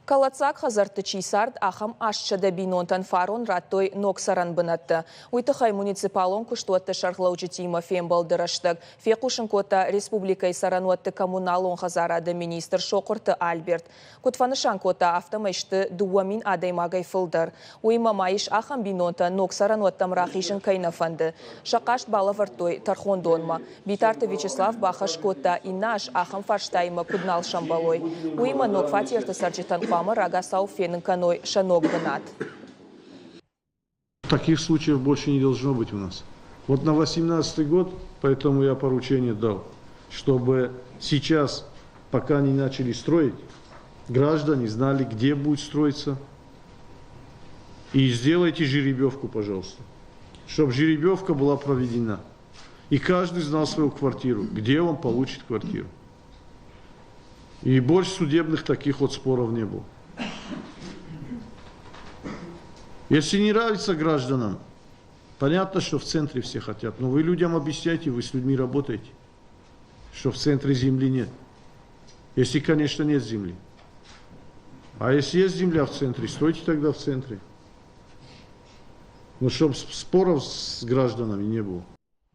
Калацак хазарты чисард ахам ашчада бинонтан фарон раттой ноксаран бынатты. Уйтыхай муниципалон куштуатты шархлаучы тима фембалдыраштык. Фекушын кота республикай сарануатты коммуналон хазарады министр Шоқырты Альберт. Кутфанышан кота автомайшты дуамин адаймагай фылдыр. Уйма майш ахам бинонтан ноксарануаттам рахишын кайнафанды. Шақашт балавартой тархондонма. Битарты Вячеслав Бахаш кота инаш ахам фарштайма куднал шамбалой. Уйма нокфатирты сарджитан Рагасау фенканой шанок бынат. Таких случаев больше не должно быть у нас. Вот на 2018 год, поэтому я поручение дал, чтобы сейчас, пока не начали строить, граждане знали, где будет строиться. И сделайте жеребьевку, пожалуйста, чтобы жеребьевка была проведена. И каждый знал свою квартиру, где он получит квартиру. И больше судебных таких вот споров не было. Если не нравится гражданам, понятно, что в центре все хотят, но вы людям объясняйте, вы с людьми работаете, что в центре земли нет. Если, конечно, нет земли. А если есть земля в центре, стройте тогда в центре. Но чтобы споров с гражданами не было.